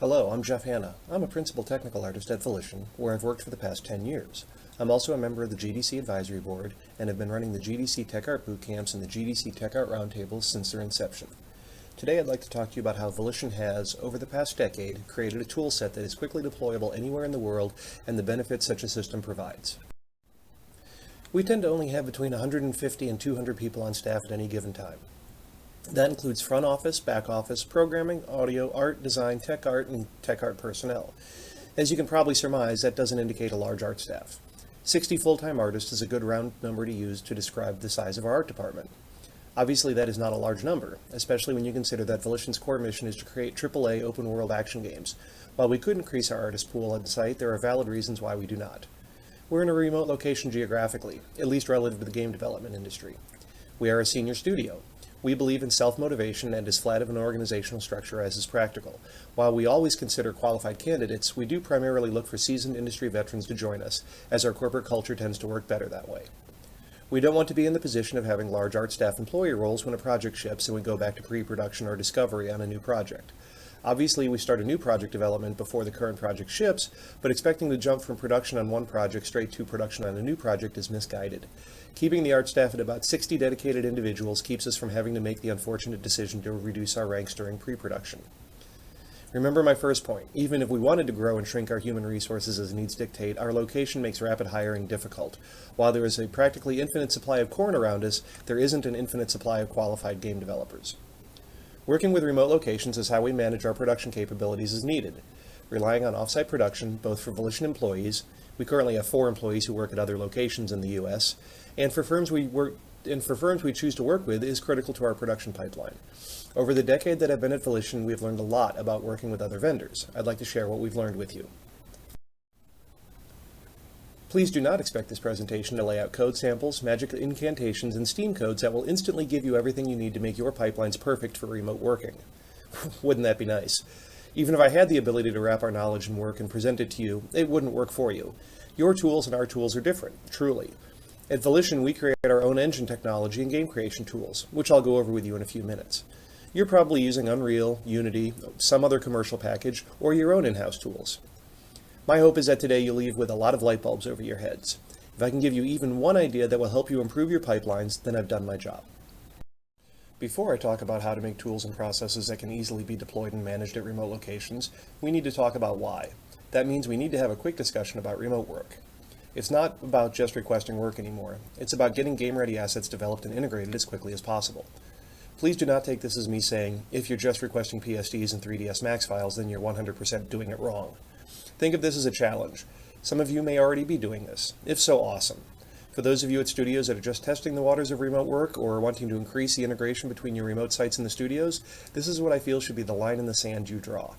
Hello, I'm Jeff Hanna. I'm a principal technical artist at Volition, where I've worked for the past 10 years. I'm also a member of the GDC Advisory Board and have been running the GDC Tech Art Bootcamps and the GDC Tech Art Roundtables since their inception. Today I'd like to talk to you about how Volition has, over the past decade, created a tool set that is quickly deployable anywhere in the world and the benefits such a system provides. We tend to only have between 150 and 200 people on staff at any given time. That includes front office, back office, programming, audio, art, design, and tech art personnel. As you can probably surmise, that doesn't indicate a large art staff. 60 full-time artists is a good round number to use to describe the size of our art department. Obviously, that is not a large number, especially when you consider that Volition's core mission is to create AAA open-world action games. While we could increase our artist pool on site, there are valid reasons why we do not. We're in a remote location geographically, at least relative to the game development industry. We are a senior studio. We believe in self-motivation and as flat of an organizational structure as is practical. While we always consider qualified candidates, we do primarily look for seasoned industry veterans to join us, as our corporate culture tends to work better that way. We don't want to be in the position of having large art staff employee roles when a project ships and we go back to pre-production or discovery on a new project. Obviously, we start a new project development before the current project ships, but expecting to jump from production on one project straight to production on a new project is misguided. Keeping the art staff at about 60 dedicated individuals keeps us from having to make the unfortunate decision to reduce our ranks during pre-production. Remember my first point, even if we wanted to grow and shrink our human resources as needs dictate, our location makes rapid hiring difficult. While there is a practically infinite supply of corn around us, there isn't an infinite supply of qualified game developers. Working with remote locations is how we manage our production capabilities as needed. Relying on off-site production, both for Volition employees, we currently have 4 employees who work at other locations in the U.S., and for firms we choose to work with is critical to our production pipeline. Over the decade that I've been at Volition, we've learned a lot about working with other vendors. I'd like to share what we've learned with you. Please do not expect this presentation to lay out code samples, magic incantations, and Steam codes that will instantly give you everything you need to make your pipelines perfect for remote working. Wouldn't that be nice? Even if I had the ability to wrap our knowledge in work and present it to you, it wouldn't work for you. Your tools and our tools are different, truly. At Volition, we create our own engine technology and game creation tools, which I'll go over with you in a few minutes. You're probably using Unreal, Unity, some other commercial package, or your own in-house tools. My hope is that today you'll leave with a lot of light bulbs over your heads. If I can give you even one idea that will help you improve your pipelines, then I've done my job. Before I talk about how to make tools and processes that can easily be deployed and managed at remote locations, we need to talk about why. That means we need to have a quick discussion about remote work. It's not about just requesting work anymore. It's about getting game-ready assets developed and integrated as quickly as possible. Please do not take this as me saying, if you're just requesting PSDs and 3ds Max files, then you're 100% doing it wrong. Think of this as a challenge. Some of you may already be doing this. If so, awesome. For those of you at studios that are just testing the waters of remote work or wanting to increase the integration between your remote sites and the studios, this is what I feel should be the line in the sand you draw.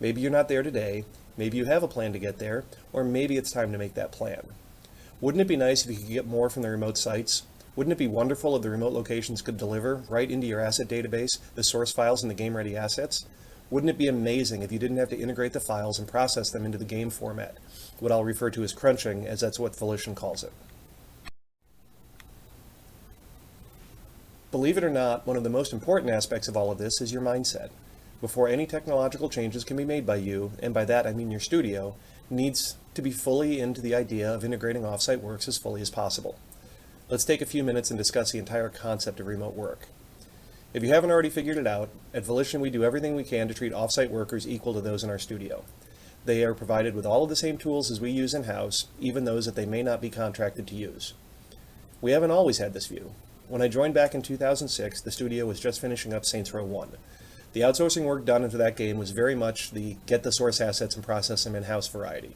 Maybe you're not there today, maybe you have a plan to get there, or maybe it's time to make that plan. Wouldn't it be nice if you could get more from the remote sites? Wouldn't it be wonderful if the remote locations could deliver right into your asset database the source files and the game-ready assets? Wouldn't it be amazing if you didn't have to integrate the files and process them into the game format, what I'll refer to as crunching, as that's what Volition calls it. Believe it or not, one of the most important aspects of all of this is your mindset. Before any technological changes can be made by you, and by that I mean your studio, needs to be fully into the idea of integrating offsite works as fully as possible. Let's take a few minutes and discuss the entire concept of remote work. If you haven't already figured it out, at Volition we do everything we can to treat offsite workers equal to those in our studio. They are provided with all of the same tools as we use in-house, even those that they may not be contracted to use. We haven't always had this view. When I joined back in 2006, the studio was just finishing up Saints Row 1. The outsourcing work done into that game was very much the get the source assets and process them in-house variety.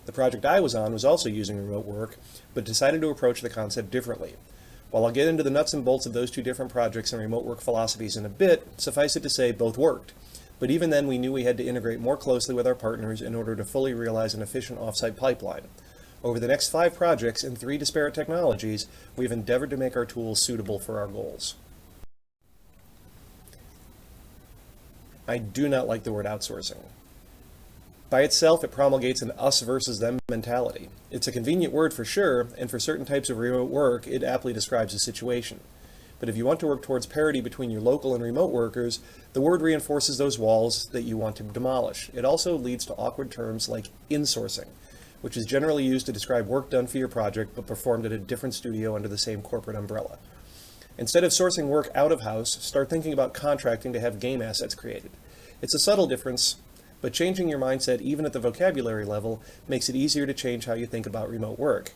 The project I was on was also using remote work, but decided to approach the concept differently. While I'll get into the nuts and bolts of those two different projects and remote work philosophies in a bit, suffice it to say both worked. But even then we knew we had to integrate more closely with our partners in order to fully realize an efficient offsite pipeline. Over the next 5 projects and 3 disparate technologies, we've endeavored to make our tools suitable for our goals. I do not like the word outsourcing. By itself, it promulgates an us versus them mentality. It's a convenient word for sure, and for certain types of remote work, it aptly describes the situation. But if you want to work towards parity between your local and remote workers, the word reinforces those walls that you want to demolish. It also leads to awkward terms like insourcing, which is generally used to describe work done for your project but performed at a different studio under the same corporate umbrella. Instead of sourcing work out of house, start thinking about contracting to have game assets created. It's a subtle difference, but changing your mindset even at the vocabulary level makes it easier to change how you think about remote work.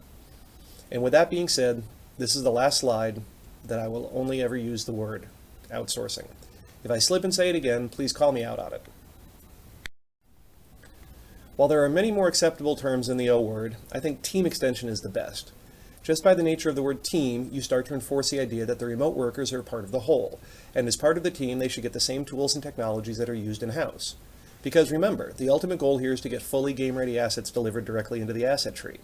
And with that being said, this is the last slide that I will only ever use the word outsourcing. If I slip and say it again, please call me out on it. While there are many more acceptable terms than the O word, I think team extension is the best. Just by the nature of the word team, you start to enforce the idea that the remote workers are part of the whole, and as part of the team, they should get the same tools and technologies that are used in-house. Because remember, the ultimate goal here is to get fully game-ready assets delivered directly into the asset tree.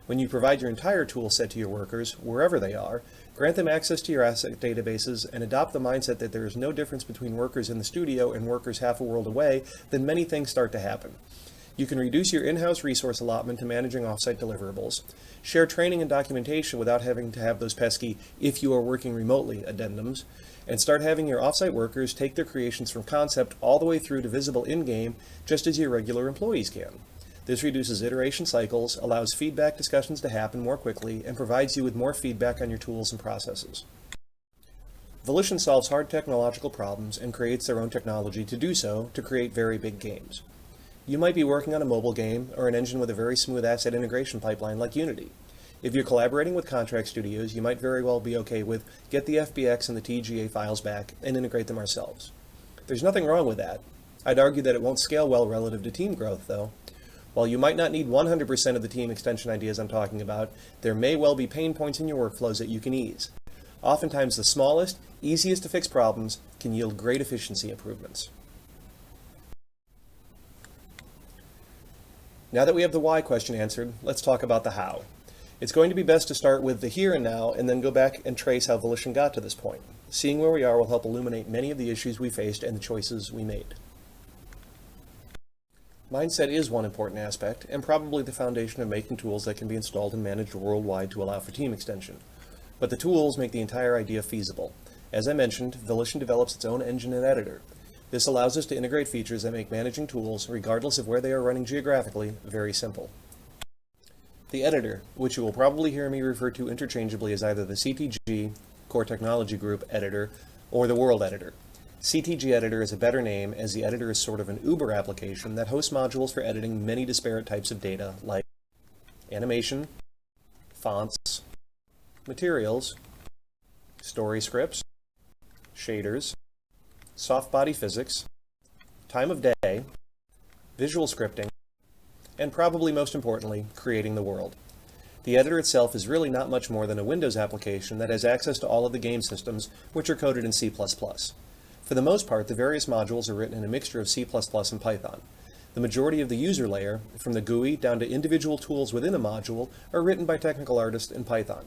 When you provide your entire tool set to your workers, wherever they are, grant them access to your asset databases, and adopt the mindset that there is no difference between workers in the studio and workers half a world away, then many things start to happen. You can reduce your in-house resource allotment to managing off-site deliverables, share training and documentation without having to have those pesky "if you are working remotely" addendums, and start having your off-site workers take their creations from concept all the way through to visible in-game, just as your regular employees can. This reduces iteration cycles, allows feedback discussions to happen more quickly, and provides you with more feedback on your tools and processes. Volition solves hard technological problems and creates their own technology to do so to create very big games. You might be working on a mobile game or an engine with a very smooth asset integration pipeline like Unity. If you're collaborating with contract studios, you might very well be okay with get the FBX and the TGA files back and integrate them ourselves. There's nothing wrong with that. I'd argue that it won't scale well relative to team growth, though. While you might not need 100% of the team extension ideas I'm talking about, there may well be pain points in your workflows that you can ease. Oftentimes, the smallest, easiest to fix problems can yield great efficiency improvements. Now that we have the why question answered, let's talk about the how. It's going to be best to start with the here and now and then go back and trace how Volition got to this point. Seeing where we are will help illuminate many of the issues we faced and the choices we made. Mindset is one important aspect, and probably the foundation of making tools that can be installed and managed worldwide to allow for team extension. But the tools make the entire idea feasible. As I mentioned, Volition develops its own engine and editor. This allows us to integrate features that make managing tools, regardless of where they are running geographically, very simple. The editor, which you will probably hear me refer to interchangeably as either the CTG, Core Technology Group editor, or the World editor. CTG editor is a better name, as the editor is sort of an Uber application that hosts modules for editing many disparate types of data like animation, fonts, materials, story scripts, shaders, soft body physics, time of day, visual scripting, and probably most importantly, creating the world. The editor itself is really not much more than a Windows application that has access to all of the game systems, which are coded in C++. For the most part, the various modules are written in a mixture of C++ and Python. The majority of the user layer, from the GUI down to individual tools within a module, are written by technical artists in Python.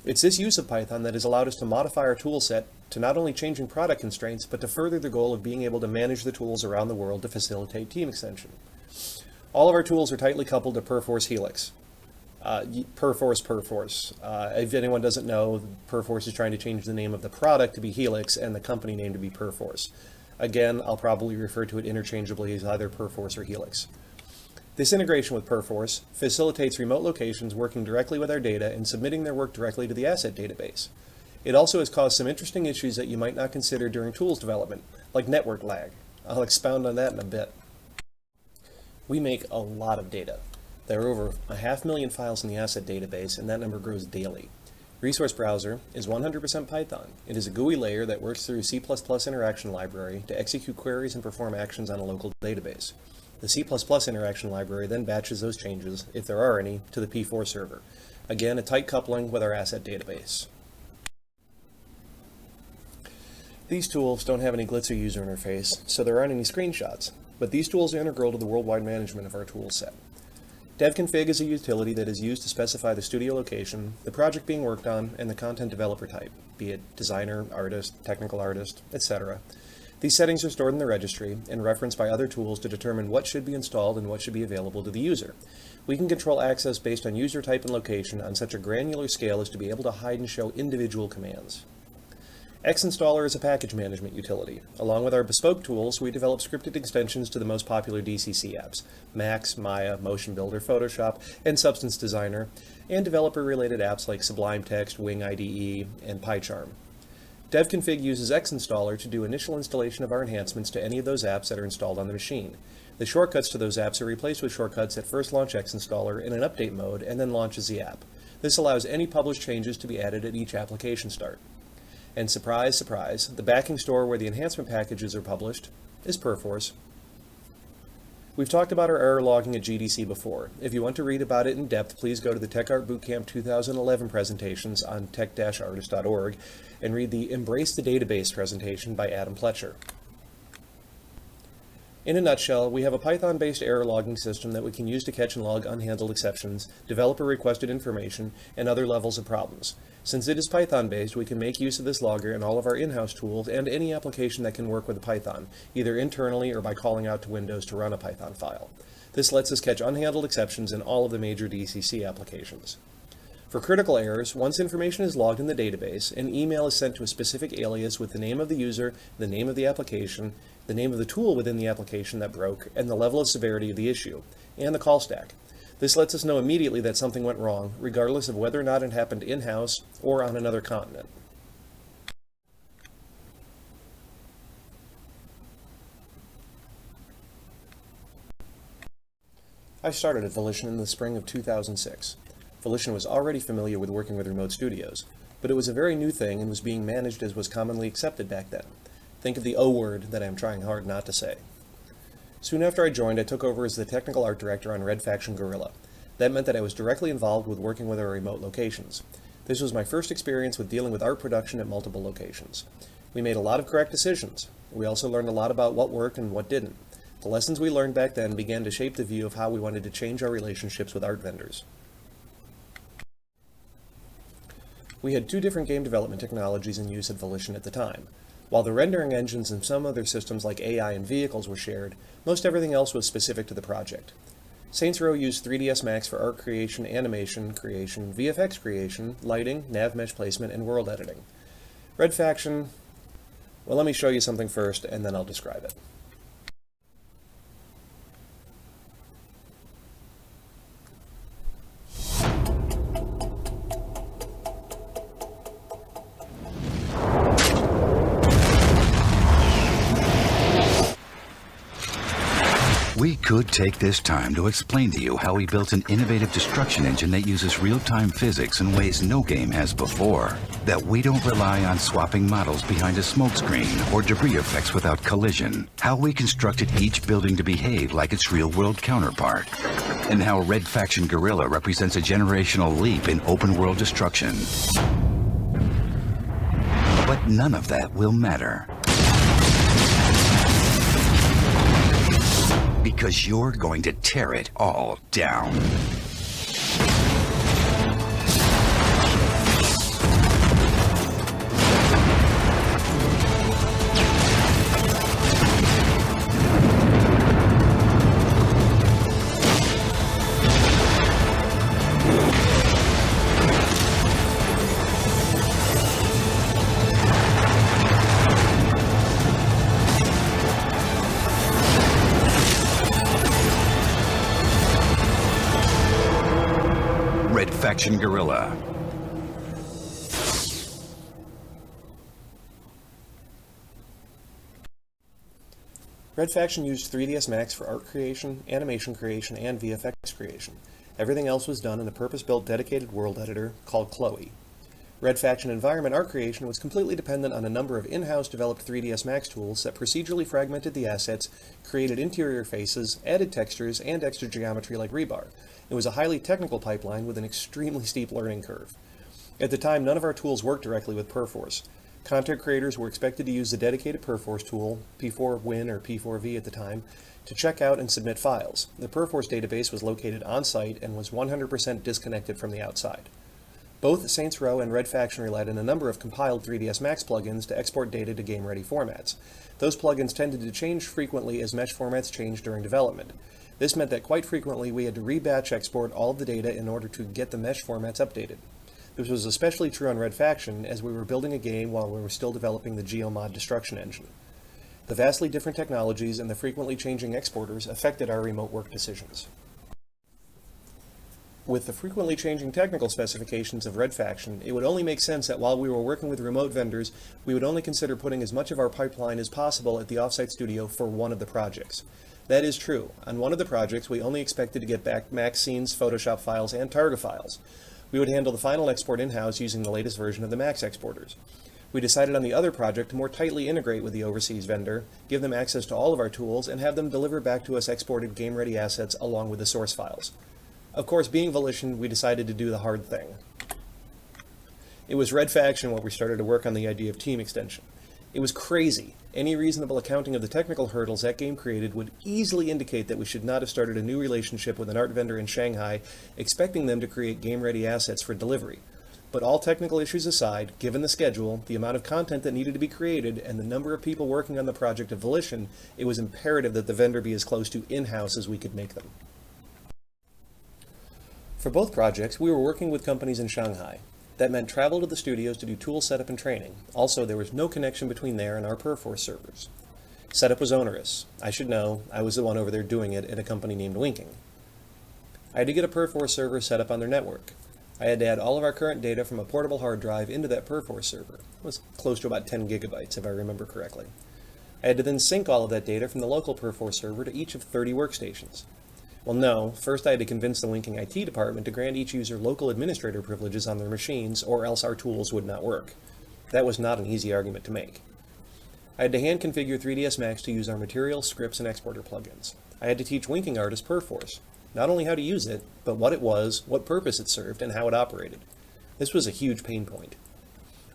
It's this use of Python that has allowed us to modify our tool set to not only changing product constraints, but to further the goal of being able to manage the tools around the world to facilitate team extension. All of our tools are tightly coupled to Perforce Helix. Perforce. If anyone doesn't know, Perforce is trying to change the name of the product to be Helix and the company name to be Perforce. Again, I'll probably refer to it interchangeably as either Perforce or Helix. This integration with Perforce facilitates remote locations working directly with our data and submitting their work directly to the asset database. It also has caused some interesting issues that you might not consider during tools development, like network lag. I'll expound on that in a bit. We make a lot of data. There are over 500,000 files in the asset database, and that number grows daily. Resource Browser is 100% Python. It is a GUI layer that works through C++ interaction library to execute queries and perform actions on a local database. The C++ interaction library then batches those changes, if there are any, to the P4 server. Again, a tight coupling with our asset database. These tools don't have any glitzy user interface, so there aren't any screenshots, but these tools are integral to the worldwide management of our tool set. DevConfig is a utility that is used to specify the studio location, the project being worked on, and the content developer type, be it designer, artist, technical artist, etc. These settings are stored in the registry and referenced by other tools to determine what should be installed and what should be available to the user. We can control access based on user type and location on such a granular scale as to be able to hide and show individual commands. Xinstaller is a package management utility. Along with our bespoke tools, we develop scripted extensions to the most popular DCC apps, Max, Maya, Motion Builder, Photoshop, and Substance Designer, and developer-related apps like Sublime Text, Wing IDE, and PyCharm. DevConfig uses Xinstaller to do initial installation of our enhancements to any of those apps that are installed on the machine. The shortcuts to those apps are replaced with shortcuts that first launch Xinstaller in an update mode and then launches the app. This allows any published changes to be added at each application start. And surprise, surprise, the backing store where the enhancement packages are published is Perforce. We've talked about our error logging at GDC before. If you want to read about it in depth, please go to the TechArt Bootcamp 2011 presentations on tech-artist.org and read the Embrace the Database presentation by Adam Pletcher. In a nutshell, we have a Python-based error logging system that we can use to catch and log unhandled exceptions, developer-requested information, and other levels of problems. Since it is Python-based, we can make use of this logger in all of our in-house tools and any application that can work with Python, either internally or by calling out to Windows to run a Python file. This lets us catch unhandled exceptions in all of the major DCC applications. For critical errors, once information is logged in the database, an email is sent to a specific alias with the name of the user, the name of the application, the name of the tool within the application that broke, and the level of severity of the issue, and the call stack. This lets us know immediately that something went wrong, regardless of whether or not it happened in-house or on another continent. I started at Volition in the spring of 2006. Volition was already familiar with working with remote studios, but it was a very new thing and was being managed as was commonly accepted back then. Think of the O word that I am trying hard not to say. Soon after I joined, I took over as the technical art director on Red Faction Guerrilla. That meant that I was directly involved with working with our remote locations. This was my first experience with dealing with art production at multiple locations. We made a lot of correct decisions. We also learned a lot about what worked and what didn't. The lessons we learned back then began to shape the view of how we wanted to change our relationships with art vendors. We had two different game development technologies in use at Volition at the time. While the rendering engines and some other systems like AI and vehicles were shared, most everything else was specific to the project. Saints Row used 3ds Max for art creation, animation creation, VFX creation, lighting, nav mesh placement, and world editing. Red Faction, well, let me show you something first, and then I'll describe it. We could take this time to explain to you how we built an innovative destruction engine that uses real-time physics in ways no game has before. That we don't rely on swapping models behind a smokescreen or debris effects without collision. How we constructed each building to behave like its real-world counterpart. And how Red Faction Guerrilla represents a generational leap in open-world destruction. But none of that will matter. Because you're going to tear it all down. Red Faction Guerrilla. Red Faction used 3ds Max for art creation, animation creation, and VFX creation. Everything else was done in a purpose-built dedicated world editor called Chloe. Red Faction environment art creation was completely dependent on a number of in-house developed 3ds Max tools that procedurally fragmented the assets, created interior faces, added textures, and extra geometry like rebar. It was a highly technical pipeline with an extremely steep learning curve. At the time, none of our tools worked directly with Perforce. Content creators were expected to use the dedicated Perforce tool, P4Win or P4V at the time, to check out and submit files. The Perforce database was located on-site and was 100% disconnected from the outside. Both Saints Row and Red Faction relied on a number of compiled 3ds Max plugins to export data to game-ready formats. Those plugins tended to change frequently as mesh formats changed during development. This meant that quite frequently we had to rebatch export all of the data in order to get the mesh formats updated. This was especially true on Red Faction, as we were building a game while we were still developing the GeoMod destruction engine. The vastly different technologies and the frequently changing exporters affected our remote work decisions. With the frequently changing technical specifications of Red Faction, it would only make sense that while we were working with remote vendors, we would only consider putting as much of our pipeline as possible at the offsite studio for one of the projects. That is true. On one of the projects, we only expected to get back Max scenes, Photoshop files, and Targa files. We would handle the final export in-house using the latest version of the Max exporters. We decided on the other project to more tightly integrate with the overseas vendor, give them access to all of our tools, and have them deliver back to us exported game-ready assets along with the source files. Of course, being Volition, we decided to do the hard thing. It was Red Faction where we started to work on the idea of team extension. It was crazy. Any reasonable accounting of the technical hurdles that game created would easily indicate that we should not have started a new relationship with an art vendor in Shanghai, expecting them to create game-ready assets for delivery. But all technical issues aside, given the schedule, the amount of content that needed to be created, and the number of people working on the project of Volition, it was imperative that the vendor be as close to in-house as we could make them. For both projects, we were working with companies in Shanghai. That meant travel to the studios to do tool setup and training. Also, there was no connection between there and our Perforce servers. Setup was onerous. I should know, I was the one over there doing it at a company named Winking. I had to get a Perforce server set up on their network. I had to add all of our current data from a portable hard drive into that Perforce server. It was close to about 10 gigabytes, if I remember correctly. I had to then sync all of that data from the local Perforce server to each of 30 workstations. Well, no, first I had to convince the Winking IT department to grant each user local administrator privileges on their machines, or else our tools would not work. That was not an easy argument to make. I had to hand configure 3ds Max to use our material, scripts, and exporter plugins. I had to teach Winking artists Perforce, not only how to use it, but what it was, what purpose it served, and how it operated. This was a huge pain point.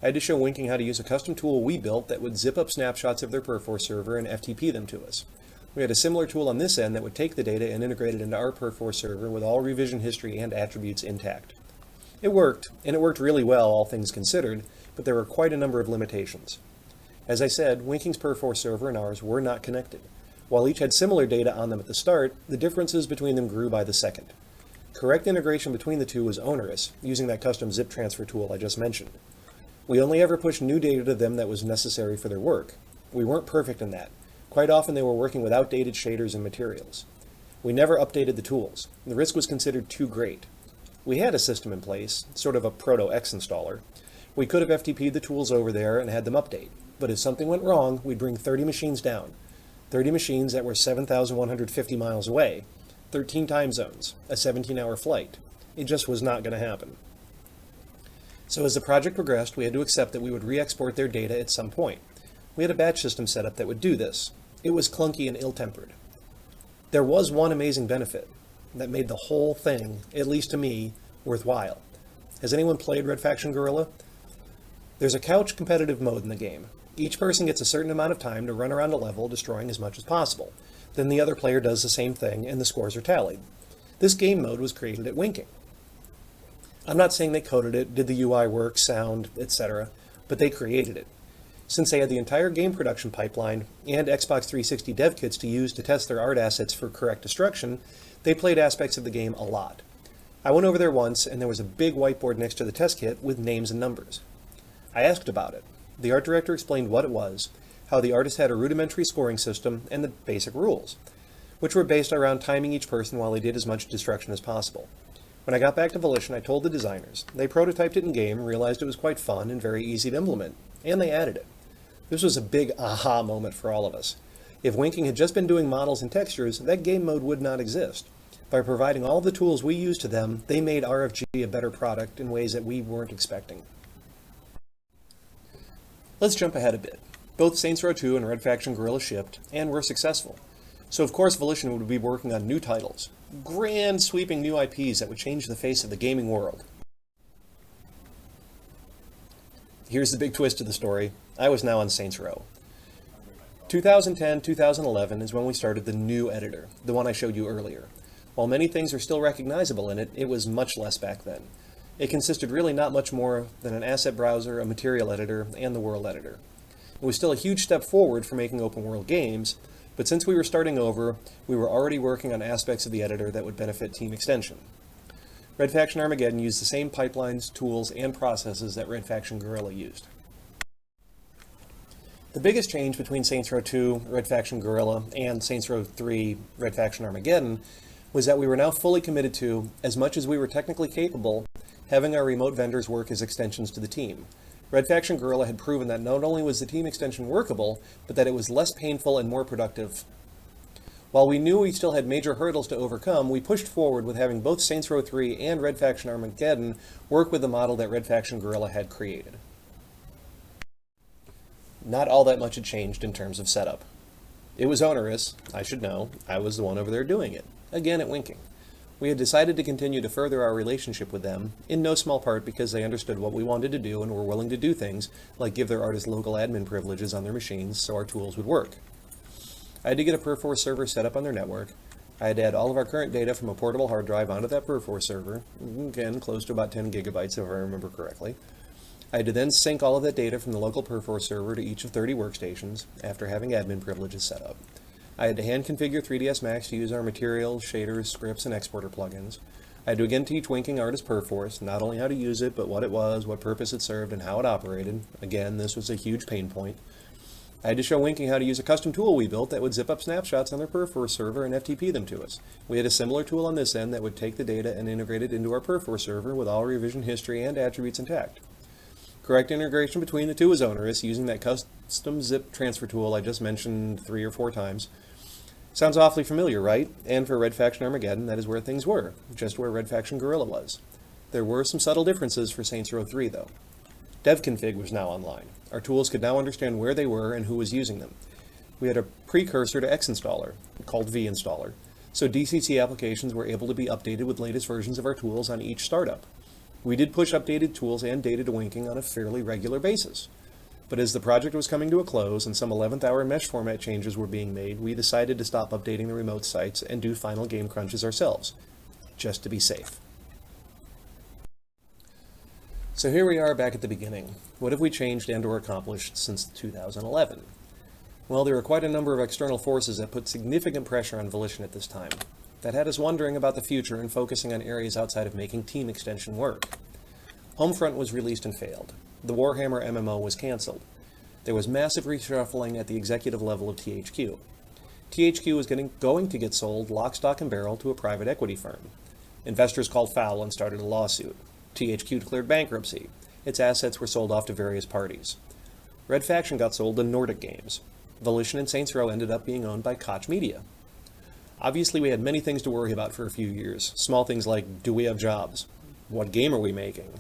I had to show Winking how to use a custom tool we built that would zip up snapshots of their Perforce server and FTP them to us. We had a similar tool on this end that would take the data and integrate it into our Perforce server with all revision history and attributes intact. It worked, and it worked really well, all things considered, but there were quite a number of limitations. As I said, Winking's Perforce server and ours were not connected. While each had similar data on them at the start, the differences between them grew by the second. Correct integration between the two was onerous, using that custom zip transfer tool I just mentioned. We only ever pushed new data to them that was necessary for their work. We weren't perfect in that. Quite often they were working with outdated shaders and materials. We never updated the tools. The risk was considered too great. We had a system in place, sort of a proto-X installer. We could have FTP'd the tools over there and had them update. But if something went wrong, we'd bring 30 machines down. 30 machines that were 7,150 miles away, 13 time zones, a 17-hour flight. It just was not going to happen. So as the project progressed, we had to accept that we would re-export their data at some point. We had a batch system set up that would do this. It was clunky and ill-tempered. There was one amazing benefit that made the whole thing, at least to me, worthwhile. Has anyone played Red Faction Guerrilla? There's a couch competitive mode in the game. Each person gets a certain amount of time to run around a level, destroying as much as possible. Then the other player does the same thing, and the scores are tallied. This game mode was created at Winking. I'm not saying they coded it, did the UI work, sound, etc., but they created it. Since they had the entire game production pipeline and Xbox 360 dev kits to use to test their art assets for correct destruction, they played aspects of the game a lot. I went over there once, and there was a big whiteboard next to the test kit with names and numbers. I asked about it. The art director explained what it was, how the artist had a rudimentary scoring system, and the basic rules, which were based around timing each person while they did as much destruction as possible. When I got back to Volition, I told the designers. They prototyped it in-game, realized it was quite fun and very easy to implement, and they added it. This was a big aha moment for all of us. If Winking had just been doing models and textures, that game mode would not exist. By providing all the tools we used to them, they made RFG a better product in ways that we weren't expecting. Let's jump ahead a bit. Both Saints Row 2 and Red Faction Guerrilla shipped, and were successful. So of course Volition would be working on new titles. Grand sweeping new IPs that would change the face of the gaming world. Here's the big twist to the story. I was now on Saints Row. 2010-2011 is when we started the new editor, the one I showed you earlier. While many things are still recognizable in it, it was much less back then. It consisted really not much more than an asset browser, a material editor, and the world editor. It was still a huge step forward for making open world games, but since we were starting over, we were already working on aspects of the editor that would benefit Team Extension. Red Faction Armageddon used the same pipelines, tools, and processes that Red Faction Guerrilla used. The biggest change between Saints Row 2, Red Faction Guerrilla, and Saints Row 3, Red Faction Armageddon was that we were now fully committed to, as much as we were technically capable, having our remote vendors work as extensions to the team. Red Faction Guerrilla had proven that not only was the team extension workable, but that it was less painful and more productive. While we knew we still had major hurdles to overcome, we pushed forward with having both Saints Row 3 and Red Faction Armageddon work with the model that Red Faction Guerrilla had created. Not all that much had changed in terms of setup. It was onerous, I should know. I was the one over there doing it, again at Winking. We had decided to continue to further our relationship with them, in no small part because they understood what we wanted to do and were willing to do things, like give their artists local admin privileges on their machines so our tools would work. I had to get a Perforce server set up on their network. I had to add all of our current data from a portable hard drive onto that Perforce server, again close to about 10 gigabytes if I remember correctly. I had to then sync all of that data from the local Perforce server to each of 30 workstations after having admin privileges set up. I had to hand configure 3ds Max to use our materials, shaders, scripts, and exporter plugins. I had to again teach Winking Artist Perforce, not only how to use it, but what it was, what purpose it served, and how it operated. Again, this was a huge pain point. I had to show Winking how to use a custom tool we built that would zip up snapshots on their Perforce server and FTP them to us. We had a similar tool on this end that would take the data and integrate it into our Perforce server with all revision history and attributes intact. Correct integration between the two was onerous, using that custom zip transfer tool I just mentioned 3 or 4 times. Sounds awfully familiar, right? And for Red Faction Armageddon, that is where things were, just where Red Faction Guerrilla was. There were some subtle differences for Saints Row 3, though. DevConfig was now online. Our tools could now understand where they were and who was using them. We had a precursor to Xinstaller, called vInstaller, so DCC applications were able to be updated with latest versions of our tools on each startup. We did push updated tools and data to Winking on a fairly regular basis. But as the project was coming to a close and some 11th hour mesh format changes were being made, we decided to stop updating the remote sites and do final game crunches ourselves, just to be safe. So here we are back at the beginning. What have we changed and or accomplished since 2011? Well, there were quite a number of external forces that put significant pressure on Volition at this time. That had us wondering about the future and focusing on areas outside of making team extension work. Homefront was released and failed. The Warhammer MMO was cancelled. There was massive reshuffling at the executive level of THQ. THQ was going to get sold lock, stock, and barrel to a private equity firm. Investors called foul and started a lawsuit. THQ declared bankruptcy. Its assets were sold off to various parties. Red Faction got sold to Nordic Games. Volition and Saints Row ended up being owned by Koch Media. Obviously, we had many things to worry about for a few years. Small things like, do we have jobs? What game are we making?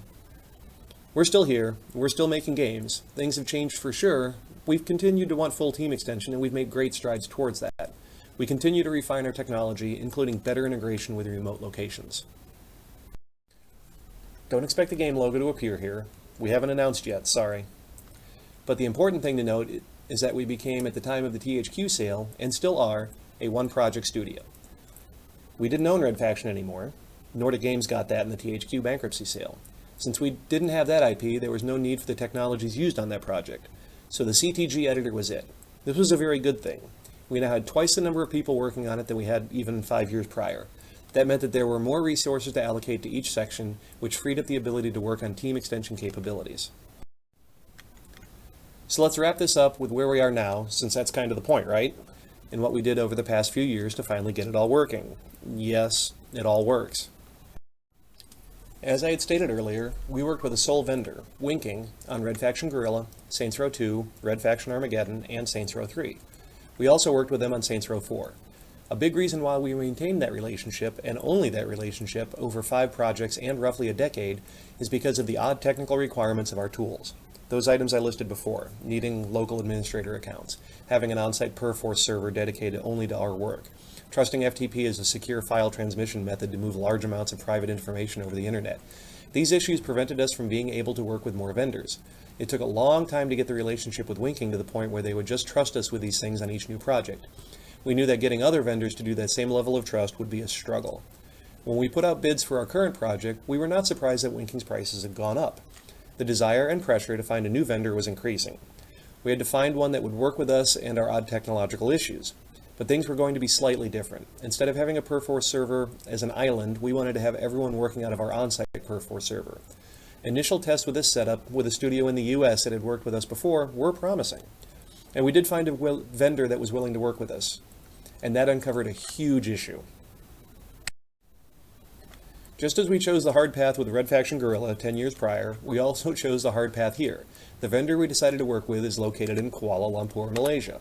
We're still here. We're still making games. Things have changed for sure. We've continued to want full team extension, and we've made great strides towards that. We continue to refine our technology, including better integration with remote locations. Don't expect the game logo to appear here. We haven't announced yet, sorry. But the important thing to note is that we became, at the time of the THQ sale, and still are, a one-project studio. We didn't own Red Faction anymore. Nordic Games got that in the THQ bankruptcy sale. Since we didn't have that IP, there was no need for the technologies used on that project. So the CTG editor was it. This was a very good thing. We now had twice the number of people working on it than we had even 5 years prior. That meant that there were more resources to allocate to each section, which freed up the ability to work on team extension capabilities. So let's wrap this up with where we are now, since that's kind of the point, right? And what we did over the past few years to finally get it all working. Yes, it all works. As I had stated earlier, we worked with a sole vendor, Winking, on Red Faction Guerrilla, Saints Row 2, Red Faction Armageddon, and Saints Row 3. We also worked with them on Saints Row 4. A big reason why we maintained that relationship, and only that relationship, over 5 projects and roughly a decade, is because of the odd technical requirements of our tools. Those items I listed before, needing local administrator accounts, having an on-site Perforce server dedicated only to our work, trusting FTP as a secure file transmission method to move large amounts of private information over the internet. These issues prevented us from being able to work with more vendors. It took a long time to get the relationship with Winking to the point where they would just trust us with these things on each new project. We knew that getting other vendors to do that same level of trust would be a struggle. When we put out bids for our current project, we were not surprised that Winking's prices had gone up. The desire and pressure to find a new vendor was increasing. We had to find one that would work with us and our odd technological issues. But things were going to be slightly different. Instead of having a Perforce server as an island, we wanted to have everyone working out of our on-site Perforce server. Initial tests with this setup, with a studio in the US that had worked with us before, were promising. And we did find a vendor that was willing to work with us. And that uncovered a huge issue. Just as we chose the hard path with Red Faction Guerrilla 10 years prior, we also chose the hard path here. The vendor we decided to work with is located in Kuala Lumpur, Malaysia,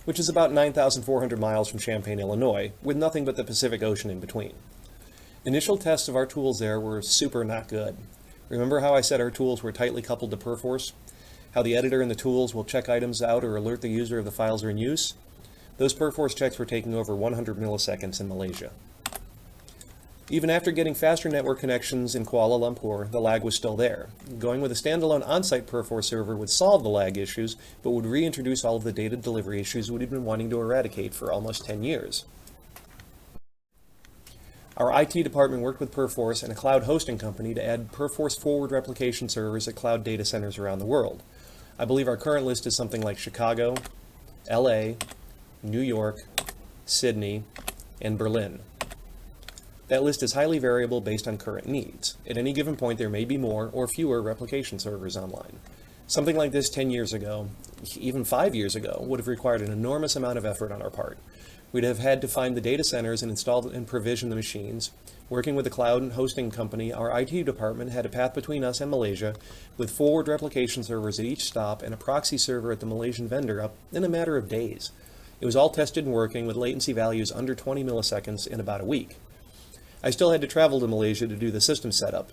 which is about 9,400 miles from Champaign, Illinois, with nothing but the Pacific Ocean in between. Initial tests of our tools there were super not good. Remember how I said our tools were tightly coupled to Perforce? How the editor and the tools will check items out or alert the user if the files are in use? Those Perforce checks were taking over 100 milliseconds in Malaysia. Even after getting faster network connections in Kuala Lumpur, the lag was still there. Going with a standalone on-site Perforce server would solve the lag issues, but would reintroduce all of the data delivery issues we'd been wanting to eradicate for almost 10 years. Our IT department worked with Perforce and a cloud hosting company to add Perforce forward replication servers at cloud data centers around the world. I believe our current list is something like Chicago, LA, New York, Sydney, and Berlin. That list is highly variable based on current needs. At any given point, there may be more or fewer replication servers online. Something like this 10 years ago, even 5 years ago, would have required an enormous amount of effort on our part. We'd have had to find the data centers and install and provision the machines. Working with the cloud and hosting company, our IT department had a path between us and Malaysia, with forward replication servers at each stop and a proxy server at the Malaysian vendor up in a matter of days. It was all tested and working with latency values under 20 milliseconds in about a week. I still had to travel to Malaysia to do the system setup,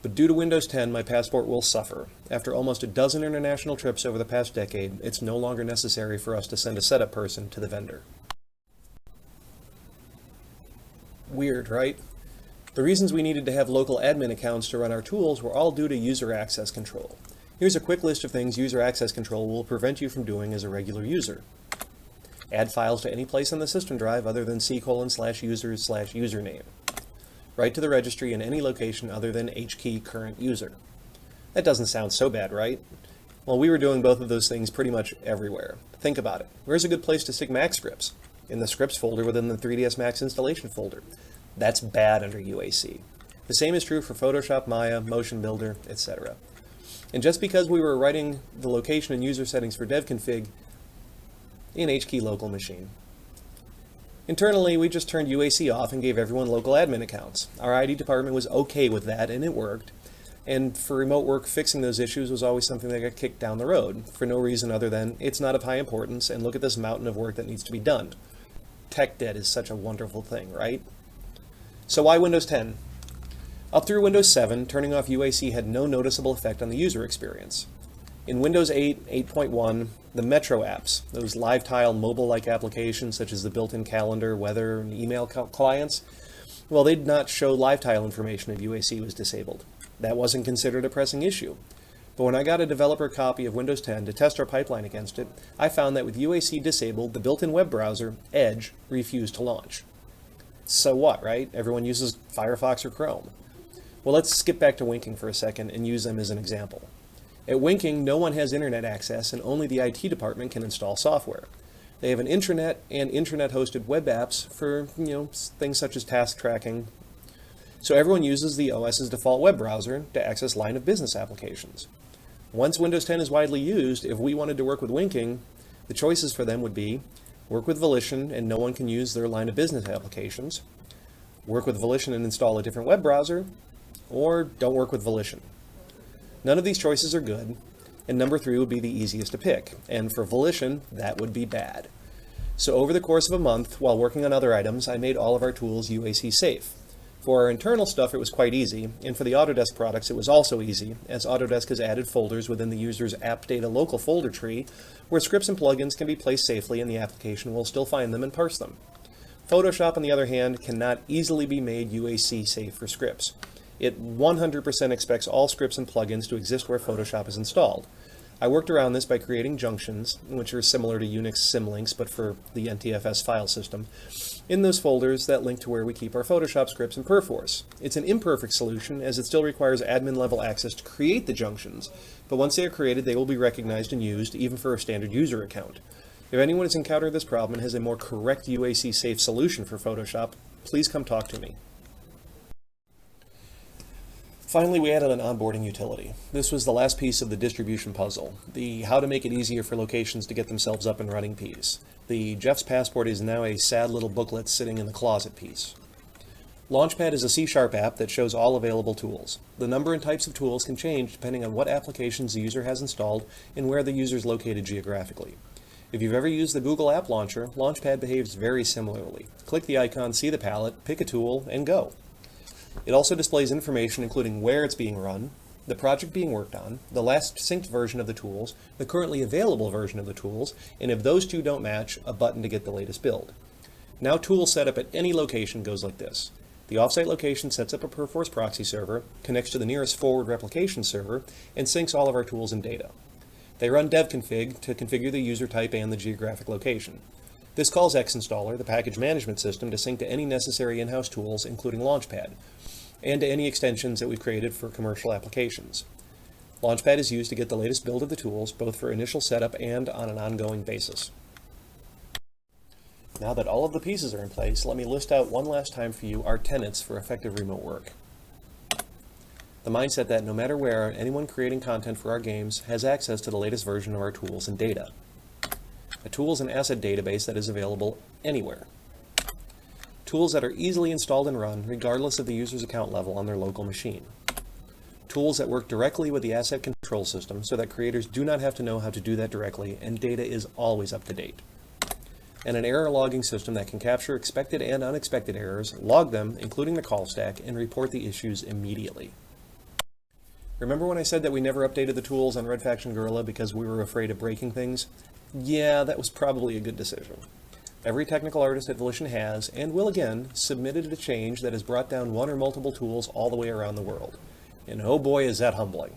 but due to Windows 10, my passport will suffer. After almost a dozen international trips over the past decade, it's no longer necessary for us to send a setup person to the vendor. Weird, right? The reasons we needed to have local admin accounts to run our tools were all due to user access control. Here's a quick list of things user access control will prevent you from doing as a regular user. Add files to any place on the system drive other than c:/users/username. Write to the registry in any location other than HKey current user. That doesn't sound so bad, right? Well, we were doing both of those things pretty much everywhere. Think about it. Where's a good place to stick Mac scripts? In the scripts folder within the 3ds Max installation folder. That's bad under UAC. The same is true for Photoshop, Maya, Motion Builder, etc. And just because we were writing the location and user settings for devconfig in HKey local machine. Internally, we just turned UAC off and gave everyone local admin accounts. Our IT department was okay with that, and it worked. And for remote work, fixing those issues was always something that got kicked down the road, for no reason other than it's not of high importance, and look at this mountain of work that needs to be done. Tech debt is such a wonderful thing, right? So why Windows 10? Up through Windows 7, turning off UAC had no noticeable effect on the user experience. In Windows 8, 8.1, the Metro apps, those live tile mobile-like applications such as the built-in calendar, weather, and email clients, well, they'd not show live tile information if UAC was disabled. That wasn't considered a pressing issue. But when I got a developer copy of Windows 10 to test our pipeline against it, I found that with UAC disabled, the built-in web browser, Edge, refused to launch. So what, right? Everyone uses Firefox or Chrome. Well, let's skip back to Winking for a second and use them as an example. At Winking, no one has internet access, and only the IT department can install software. They have an intranet and intranet-hosted web apps for, things such as task tracking. So everyone uses the OS's default web browser to access line of business applications. Once Windows 10 is widely used, if we wanted to work with Winking, the choices for them would be work with Volition and no one can use their line of business applications, work with Volition and install a different web browser, or don't work with Volition. None of these choices are good, and number 3 would be the easiest to pick, and for Volition, that would be bad. So over the course of a month, while working on other items, I made all of our tools UAC safe. For our internal stuff, it was quite easy, and for the Autodesk products, it was also easy, as Autodesk has added folders within the user's app data local folder tree, where scripts and plugins can be placed safely and the application will still find them and parse them. Photoshop, on the other hand, cannot easily be made UAC safe for scripts. It 100% expects all scripts and plugins to exist where Photoshop is installed. I worked around this by creating junctions, which are similar to Unix symlinks, but for the NTFS file system, in those folders that link to where we keep our Photoshop scripts and Perforce. It's an imperfect solution, as it still requires admin-level access to create the junctions, but once they are created, they will be recognized and used, even for a standard user account. If anyone has encountered this problem and has a more correct UAC-safe solution for Photoshop, please come talk to me. Finally, we added an onboarding utility. This was the last piece of the distribution puzzle, the how to make it easier for locations to get themselves up and running piece. The Jeff's Passport is now a sad little booklet sitting in the closet piece. Launchpad is a C# app that shows all available tools. The number and types of tools can change depending on what applications the user has installed and where the user is located geographically. If you've ever used the Google App Launcher, Launchpad behaves very similarly. Click the icon, see the palette, pick a tool, and go. It also displays information including where it's being run, the project being worked on, the last synced version of the tools, the currently available version of the tools, and if those two don't match, a button to get the latest build. Now tool setup at any location goes like this. The offsite location sets up a Perforce proxy server, connects to the nearest forward replication server, and syncs all of our tools and data. They run devconfig to configure the user type and the geographic location. This calls Xinstaller, the package management system, to sync to any necessary in-house tools, including Launchpad, and to any extensions that we've created for commercial applications. Launchpad is used to get the latest build of the tools, both for initial setup and on an ongoing basis. Now that all of the pieces are in place, let me list out one last time for you our tenets for effective remote work. The mindset that no matter where, anyone creating content for our games has access to the latest version of our tools and data. A tools and asset database that is available anywhere. Tools that are easily installed and run regardless of the user's account level on their local machine. Tools that work directly with the asset control system so that creators do not have to know how to do that directly and data is always up to date. And an error logging system that can capture expected and unexpected errors, log them, including the call stack, and report the issues immediately. Remember when I said that we never updated the tools on Red Faction Guerrilla because we were afraid of breaking things? Yeah, that was probably a good decision. Every technical artist at Volition has, and will again, submitted a change that has brought down one or multiple tools all the way around the world. And oh boy is that humbling.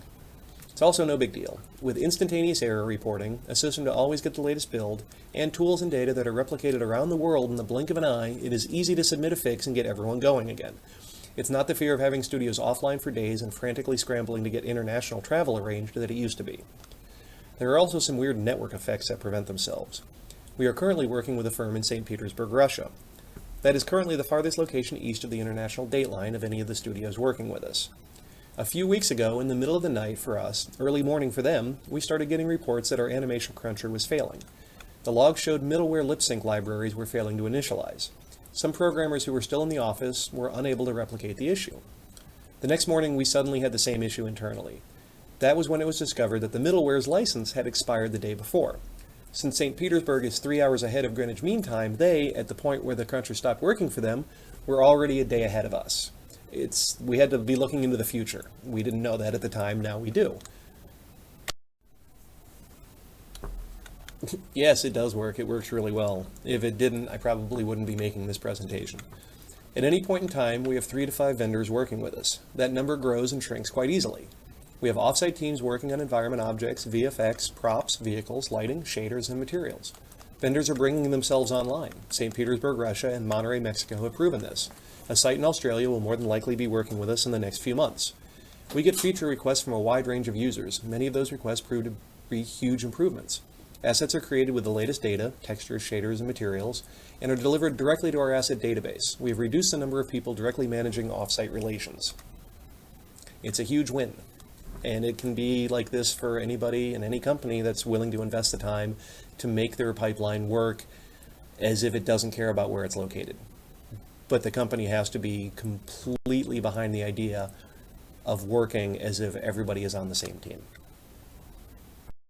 It's also no big deal. With instantaneous error reporting, a system to always get the latest build, and tools and data that are replicated around the world in the blink of an eye, it is easy to submit a fix and get everyone going again. It's not the fear of having studios offline for days and frantically scrambling to get international travel arranged that it used to be. There are also some weird network effects that prevent themselves. We are currently working with a firm in St. Petersburg, Russia. That is currently the farthest location east of the international dateline of any of the studios working with us. A few weeks ago, in the middle of the night for us, early morning for them, we started getting reports that our animation cruncher was failing. The logs showed middleware lip sync libraries were failing to initialize. Some programmers who were still in the office were unable to replicate the issue. The next morning, we suddenly had the same issue internally. That was when it was discovered that the middleware's license had expired the day before. Since St. Petersburg is 3 hours ahead of Greenwich Mean Time, they, at the point where the cruncher stopped working for them, were already a day ahead of us. We had to be looking into the future. We didn't know that at the time, now we do. Yes, it does work. It works really well. If it didn't, I probably wouldn't be making this presentation. At any point in time, we have 3 to 5 vendors working with us. That number grows and shrinks quite easily. We have offsite teams working on environment objects, VFX, props, vehicles, lighting, shaders, and materials. Vendors are bringing themselves online. St. Petersburg, Russia, and Monterey, Mexico have proven this. A site in Australia will more than likely be working with us in the next few months. We get feature requests from a wide range of users. Many of those requests prove to be huge improvements. Assets are created with the latest data, textures, shaders, and materials, and are delivered directly to our asset database. We have reduced the number of people directly managing offsite relations. It's a huge win, and it can be like this for anybody and any company that's willing to invest the time to make their pipeline work as if it doesn't care about where it's located. But the company has to be completely behind the idea of working as if everybody is on the same team.